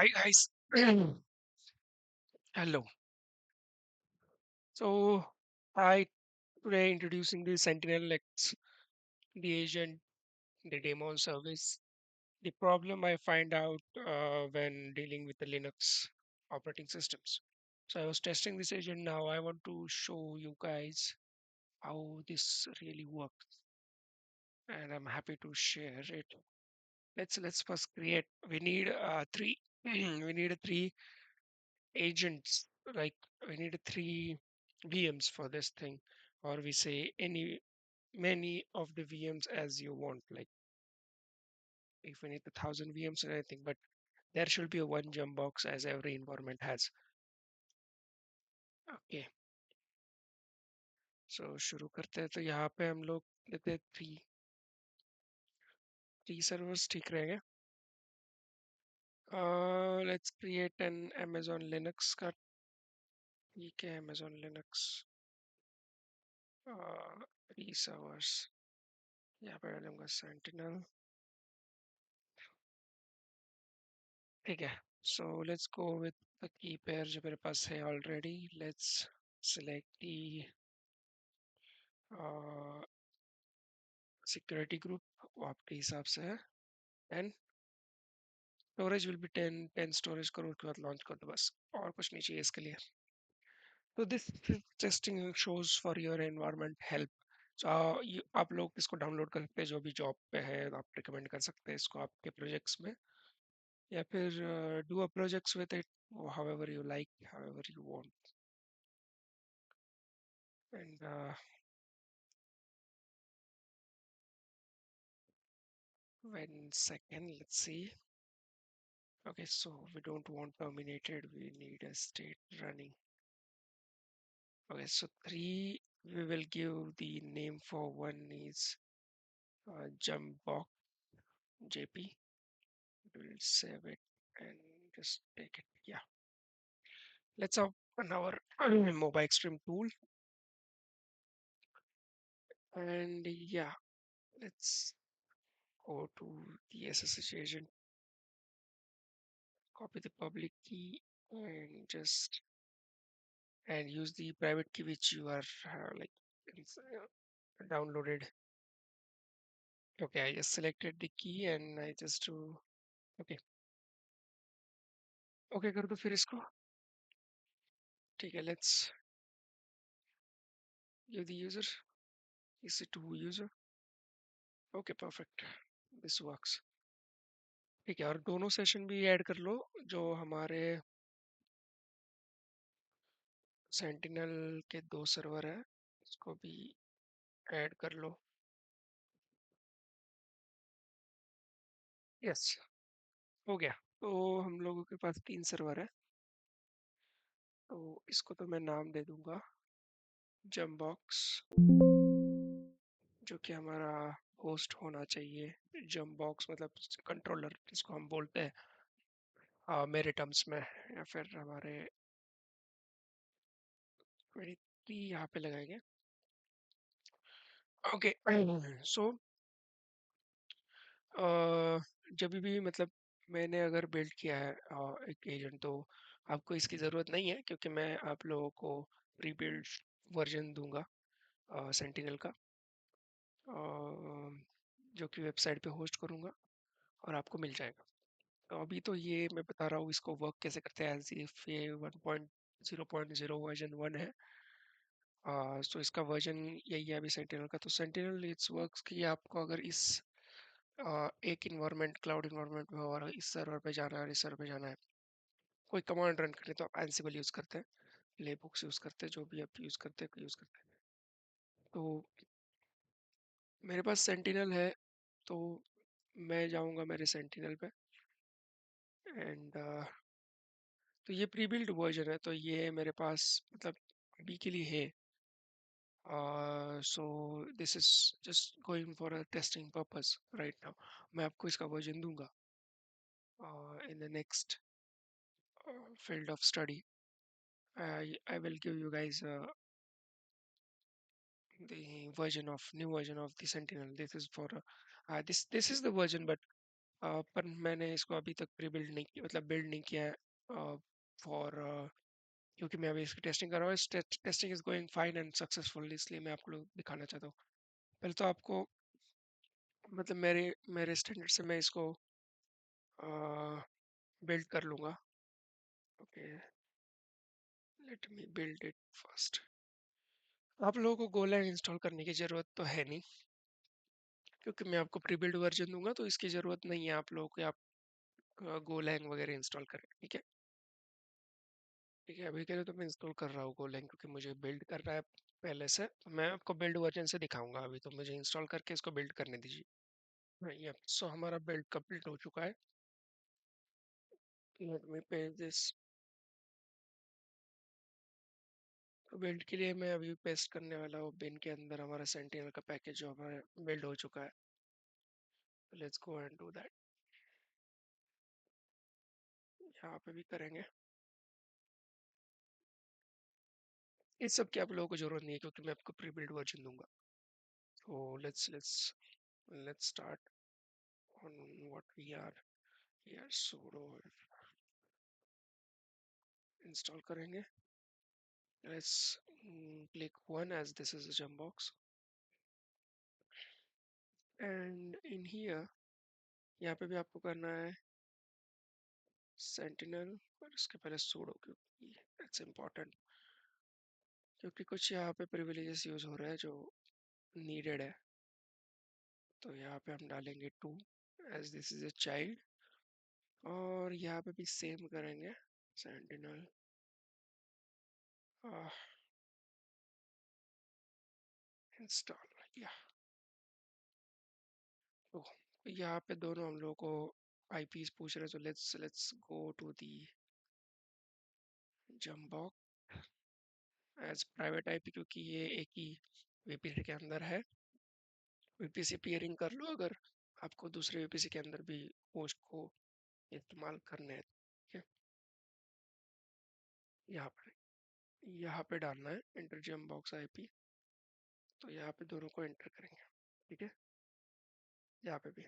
Hi guys. Hello. So I today introducing the Sentinel X, the agent, the demo service. The problem I find out when dealing with the Linux operating systems. So I was testing this agent. Now I want to show you guys how this really works, and I'm happy to share it. Let's first create. We need three. We need a three agents, like we need three VMs for this thing, or we say any many of the VMs as you want, like if we need 1,000 VMs or anything, but there should be a one jump box as every environment has. Okay, so शुरू करते हैं। तो यहाँ पे हम लोग लेते हैं थ्री थ्री सर्वर्स, ठीक रहेगा। Let's create an Amazon Linux का, ठीक है, Amazon Linux थ्री सर्वर्स। यहाँ पे डालूंगा Sentinel, ठीक है। So let's go with the key pair जो मेरे पास है already. Let's select the uh, security group, वो आपके हिसाब से है। And storage will be 10 storage करो, उसके बाद launch कर दो, बस और कुछ नहीं चाहिए इसके लिए। So this testing shows for your environment help. So आप लोग इसको डाउनलोड कर सकते हैं, जो भी जॉब पे है आप रिकमेंड कर सकते हैं इसको आपके प्रोजेक्ट्स में, या फिर do a projects with it however you like, however you want. And one second, let's see. Okay, so we don't want terminated, we need a state running. Okay, so three, we will give the name for one is Jumpbox JP. We'll save it and just take it. Yeah, let's open our mobile extreme tool, and yeah, let's go to the SSH agent, copy the public key, and just and use the private key which you are like downloaded. Okay, I just selected the key and I just do okay, okay कर दो फिर इसको, ठीक है। Let's give the user EC2 user. Okay, perfect, this works, ठीक है। और दोनों सेशन भी ऐड कर लो जो हमारे सेंटिनल के दो सर्वर है, इसको भी ऐड कर लो। यस, हो गया। तो हम लोगों के पास तीन सर्वर है, तो इसको तो मैं नाम दे दूंगा जमबॉक्स, जो कि हमारा होस्ट होना चाहिए। जमबॉक्स मतलब कंट्रोलर जिसको हम बोलते हैं मेरे टर्म्स में, या फिर हमारे 23 यहाँ पे लगाएंगे। ओके, सो जब भी मतलब मैंने अगर बिल्ड किया है एक एजेंट, तो आपको इसकी ज़रूरत नहीं है, क्योंकि मैं आप लोगों को प्री बिल्ड वर्जन दूंगा सेंटिनल का, जो कि वेबसाइट पे होस्ट करूंगा और आपको मिल जाएगा। तो अभी तो ये मैं बता रहा हूँ इसको वर्क कैसे करते हैं, एज इफ ये 1.0.0 वर्जन 1 है। सो इसका वर्जन यही है अभी सेंटिनल का। तो सेंटिनल इट्स वर्क्स कि आपको अगर इस एक इन्वायरमेंट क्लाउड इन्वायरमेंट में और इस सर्वर पे जाना है और इस सर्वर पे जाना है, कोई कमांड रन करनी, तो आप एंसिबल यूज़ करते हैं, प्ले बुक्स यूज़ करते हैं, जो भी आप यूज़ करते हैं। तो मेरे पास सेंटिनल है, तो मैं जाऊंगा मेरे सेंटिनल पे, एंड तो ये प्री बिल्ड वर्जन है, तो ये मेरे पास मतलब अभी के लिए है। So this is just going for a testing purpose right now. मैं आपको इसका वर्जन दूंगा in the next field of study. I will give you guys the version of new version of the Sentinel. This is for this is the version, but पर मैंने इसको अभी तक pre build नहीं किया, मतलब बिल्ड नहीं किया है फॉर, क्योंकि मैं अभी इसकी टेस्टिंग कर रहा हूँ। इस testing is going fine and successful, इसलिए मैं आपको दिखाना चाहता हूँ। पहले तो आपको, मतलब मेरे मेरे स्टैंडर्ड से मैं इसको बिल्ड कर लूँगा। Okay, let me build it first. आप लोगों को गोलैंग इंस्टॉल करने की ज़रूरत तो है नहीं, क्योंकि मैं आपको प्री बिल्ड वर्जन दूंगा, तो इसकी ज़रूरत नहीं है आप लोगों को आप गोलैंग वगैरह इंस्टॉल करें। ठीक है, ठीक है, अभी के लिए तो मैं इंस्टॉल कर रहा हूँ गोलैंग, क्योंकि मुझे बिल्ड करना है पहले से। तो मैं आपको बिल्ड वर्जन से दिखाऊंगा, अभी तो मुझे इंस्टॉल करके इसको बिल्ड करने दीजिए। ये सो हमारा बिल्ड कंप्लीट हो चुका है। Let me paste this. तो बिल्ड के लिए मैं अभी पेस्ट करने वाला हूँ बिन के अंदर हमारा सेंटिनल का पैकेज जो हमारा बिल्ड हो चुका है। Let's go and do that. यहाँ पे भी करेंगे। इस सब की आप लोगों को जरूरत नहीं है, क्योंकि मैं आपको प्री बिल्ड वर्जन दूंगा। तो let's start on what we are here. Sudo install करेंगे। Let's click one as this is a jump box, and in here यहाँ पे भी आपको करना है sentinel, और इसके पहले sudo, क्योंकि that's important, क्योंकि कुछ यहाँ पे privileges यूज हो रहा है जो needed है। तो यहाँ पे हम डालेंगे 2 as this is a child, और यहाँ पे भी सेम करेंगे sentinel install। या तो यहाँ पे दोनों हम लोग को आईपीस पूछ रहे हैं, तो let's go to the jumpbox as private IP, क्योंकि ये एक ही वीपीसी के अंदर है। वीपीसी पेयरिंग कर लो अगर आपको दूसरे वीपीसी के अंदर भी होस्ट को इस्तेमाल करने हैं। ठीक है, यहाँ पे डालना है इंटर जम्बॉक्स आईपी। तो यहाँ पे दोनों को एंटर करेंगे। ठीक है, यहाँ पे भी।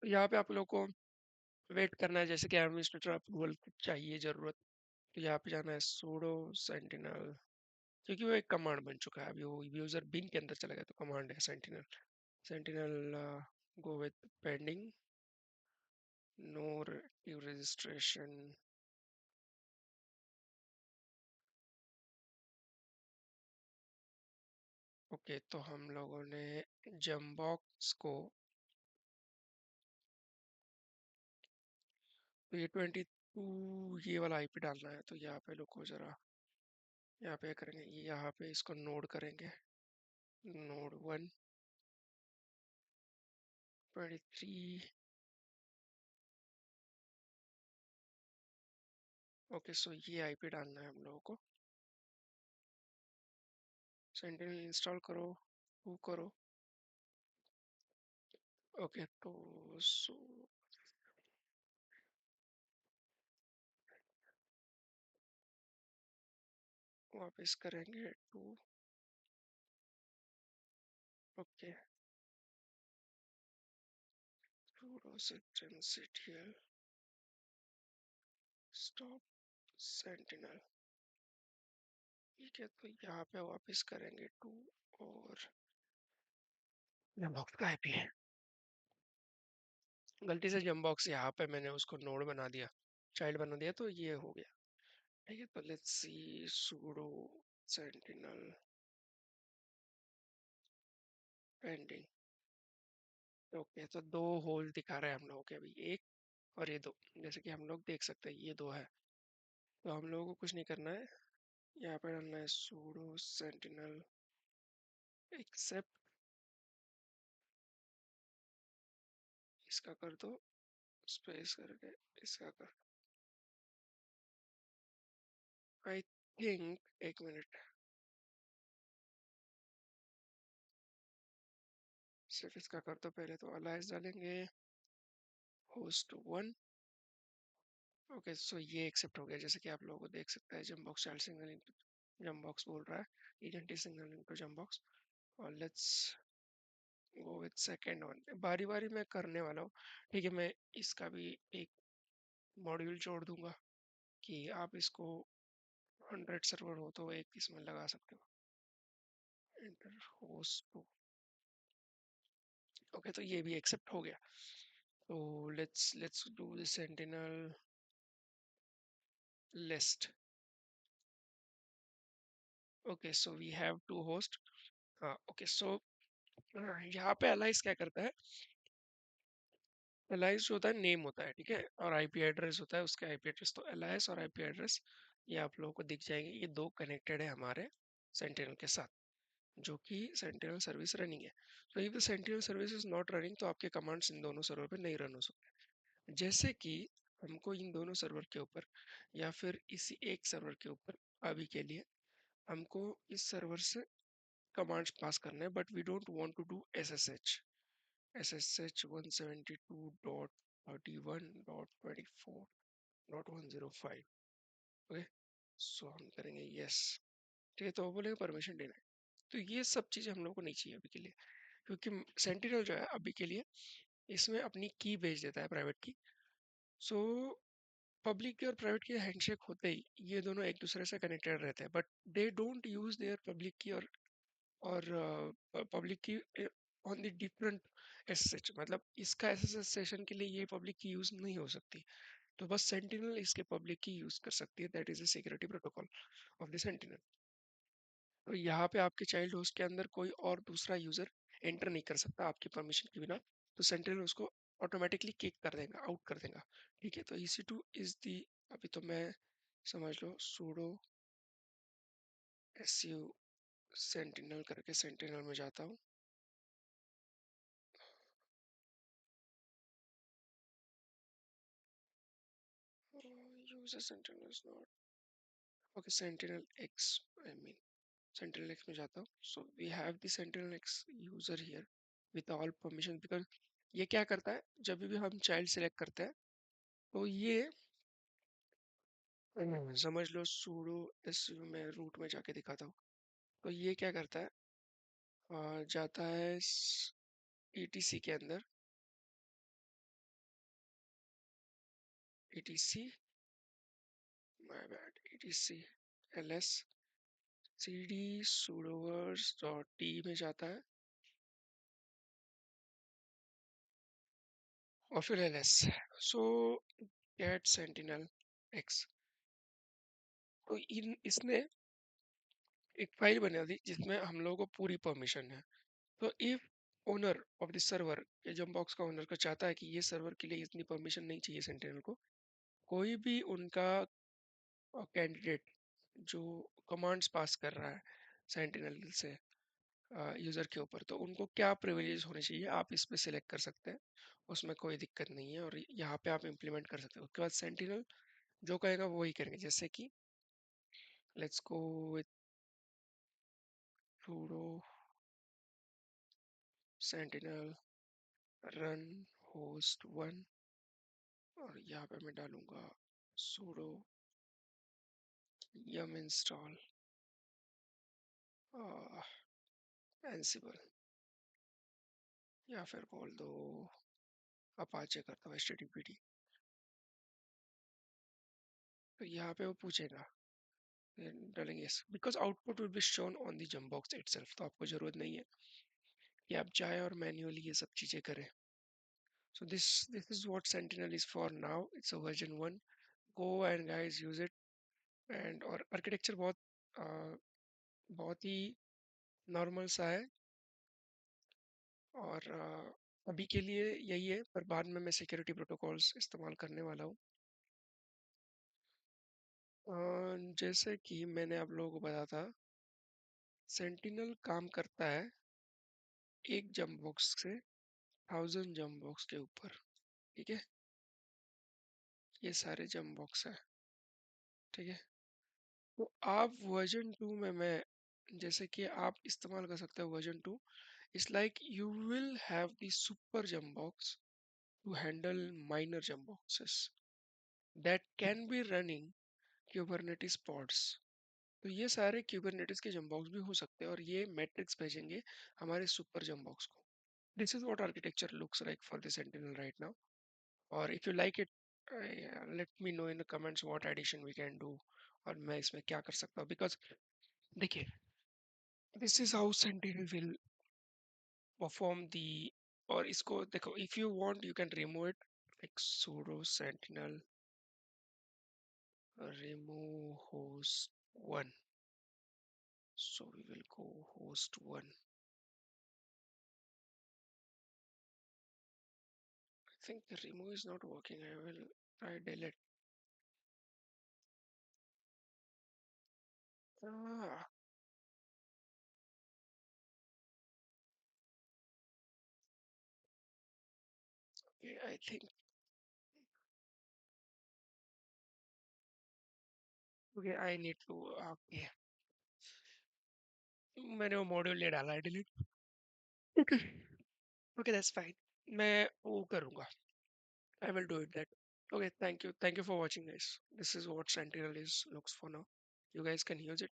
तो यहाँ पे आप लोग को वेट करना है, जैसे कि एडमिनिस्ट्रेटर अप्रूवल चाहिए ज़रूरत। तो यहाँ पे जाना है sudo sentinel, क्योंकि वो एक कमांड बन चुका है, अभी वो यूजर बिन के अंदर चला गया, तो कमांड है sentinel. Sentinel go with pending no registration. Okay, तो हम लोगों ने जम्बॉक्स को, तो ये 22 ये वाला आईपी डालना है। तो यहाँ पे रुको जरा, यहाँ पे करेंगे, यहाँ पे इसको नोड करेंगे, नोड 1 23। ओके, सो ये आईपी डालना है हम लोगों को। सेंटिनल इंस्टॉल करो, वो करो। ओके, तो सो वापस करेंगे 2। Okay, Ctl stop sentinel। ठीक है, तो यहाँ पे वापस करेंगे 2, और जमबॉक्स का आईपी है, गलती से जमबॉक्स यहाँ पे मैंने उसको नोड बना दिया, चाइल्ड बना दिया, तो ये हो गया। ठीक है, तो let's see sudo sentinel pending। Okay, तो 2 होल दिखा रहे हैं हम लोगों के अभी, एक और ये 2, जैसे कि हम लोग देख सकते हैं ये 2 है। तो हम लोगों को कुछ नहीं करना है, यहाँ पे डालना है sudo sentinel except, इसका कर दो स्पेस करके, इसका कर, आई थिंक, एक मिनट, सिर्फ इसका कर दो पहले। तो अलाइस डालेंगे होस्ट 1। ओके, सो ये एक्सेप्ट हो गया, जैसे कि आप लोगों को देख सकते हैं जमबॉक्स चाइल्ड सिग्नल जमबॉक्स बोल रहा है, इडेंटिटी सिग्नल इनटू जमबॉक्स। और let's go with second one, बारी बारी मैं करने वाला हूँ। ठीक है, मैं इसका भी एक मॉड्यूल जोड़ दूंगा कि आप इसको 100 सर्वर हो तो एक इसमें लगा सकते हो। एंटर होस्ट, ओके, तो ये भी एक्सेप्ट हो गया। तो let's do the sentinel list. Okay, so we have to host. हाँ, ओके, सो यहाँ पे अलाइस क्या करता है, एलाइस जो होता है नेम होता है, ठीक है, और आईपी एड्रेस होता है उसका आईपी एड्रेस। तो एलाइस और आईपी एड्रेस ये आप लोगों को दिख जाएंगे, ये दो कनेक्टेड है हमारे सेंटिनल के साथ, जो कि सेंटिनल सर्विस रनिंग है। तो if the sentinel service is not running तो आपके कमांड्स इन दोनों सर्वर पे नहीं रन हो सकते। जैसे कि हमको इन दोनों सर्वर के ऊपर या फिर इसी एक सर्वर के ऊपर अभी के लिए हमको इस सर्वर से कमांड्स पास करना है, but we don't want to do SSH 172.31.24.105। Okay, so हम करेंगे यस। ठीक है, तो वो बोलेंगे परमिशन देना है। तो ये सब चीज़ें हम लोग को नहीं चाहिए अभी के लिए, क्योंकि सेंटिनल जो है अभी के लिए इसमें अपनी की भेज देता है, प्राइवेट की। सो पब्लिक की और प्राइवेट की हैंडशेक होते ही ये दोनों एक दूसरे से कनेक्टेड रहते हैं, but they don't use their public की और पब्लिक की ऑन द डिफरेंट एसएसएच। मतलब इसका एसएसएच सेशन के लिए ये पब्लिक की यूज नहीं हो सकती, तो बस सेंटिनल इसके पब्लिक की यूज कर सकती है। That is a security protocol of the sentinel. तो यहाँ पे आपके चाइल्ड होस्ट के अंदर कोई और दूसरा यूजर एंटर नहीं कर सकता आपकी परमिशन के बिना। तो सेंट्रल उसको ऑटोमेटिकली किक कर देगा, आउट कर देगा। ठीक है, तो EC2 इज दी, अभी तो मैं समझ लो सूडो SU सेंटिनल करके सेंटिनल में जाता हूँ। User sentinel is not, okay, sentinel X, I mean sentinel X में जाता हूँ। So we have the sentinel X user here with all permission. Because ये क्या करता है, जब भी हम चाइल्ड सेलेक्ट करते हैं तो ये समझ लो सूडो एस में रूट में जाके दिखाता हूँ। तो ये क्या करता है, जाता है ETC के अंदर, ETC, my bad, ETC ls cd sudoers dot T में जाता है और फिर ls। सो गेट सेंटिनल एक्स। तो इन इसने एक फाइल बना दी जिसमें हम लोगों को पूरी परमिशन है। तो if owner of the server, ये जम बॉक्स का ओनर को चाहता है कि ये सर्वर के लिए इतनी परमिशन नहीं चाहिए सेंटिनल को, कोई भी उनका कैंडिडेट जो कमांड्स पास कर रहा है सेंटिनल से यूज़र के ऊपर, तो उनको क्या प्रिविलेज होने चाहिए आप इस पे सिलेक्ट कर सकते हैं। उसमें कोई दिक्कत नहीं है और यहाँ पे आप इम्प्लीमेंट कर सकते हो। उसके बाद सेंटिनल जो कहेगा वो वही करेंगे। जैसे कि let's go with sudo sentinel run host 1 और यहाँ पे मैं डालूंगा sudo yum install ansible, या फिर बोल दो अपाचे करता हूँ HTTPD। तो यहाँ पे वो पूछेगा, डालेंगे yes, because output will be shown on the jump box itself. तो आपको जरूरत नहीं है कि आप जाए और मैन्युअली ये सब चीज़ें करें। So this is what sentinel is for now, it's a version 1। Go and guys use it. And और आर्किटेक्चर बहुत ही नॉर्मल सा है और अभी के लिए यही है, पर बाद में मैं सिक्योरिटी प्रोटोकॉल्स इस्तेमाल करने वाला हूँ। जैसे कि मैंने आप लोगों को बताया था, सेंटिनल काम करता है एक जंप बॉक्स से 1000 जंप बॉक्स के ऊपर। ठीक है, ये सारे जंप बॉक्स है। ठीक है, तो आप वर्जन 2 में मैं जैसे कि आप इस्तेमाल कर सकते हो version 2। It's like you will have the super jump box to handle minor jump boxes that can be running Kubernetes pods. तो ये सारे क्यूबरनेटिस के जंप बॉक्स भी हो सकते हैं और ये मैट्रिक्स भेजेंगे हमारे सुपर जंप बॉक्स को। This is what architecture looks like for the Sentinel right now. Or if you like it, let me know in the comments what addition we can do और मैं इसमें क्या कर सकता हूँ because देखिए this is how Sentinel will perform the और इसको देखो if you want you can remove it like sudo sentinel remove host 1. So we will go host 1. I think the remove is not working. I will try delete. Ah, okay, I think okay I need to okay मैंने वो module नहीं डाला है delete okay okay that's fine मैं वो करूँगा I will do it that. Okay, thank you for watching, guys. This is what Sentinel is looks for now. You guys can use it.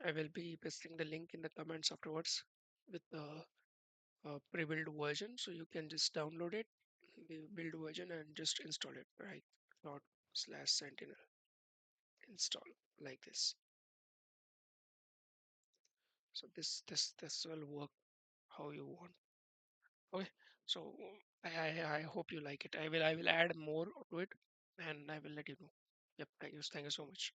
I will be pasting the link in the comments afterwards with the pre-built version, so you can just download it, the build version, and just install it. Right, dot slash Sentinel install like this. So this will work how you want. Okay, so I hope you like it. I will add more to it, and I will let you know. Yep, thank you so much.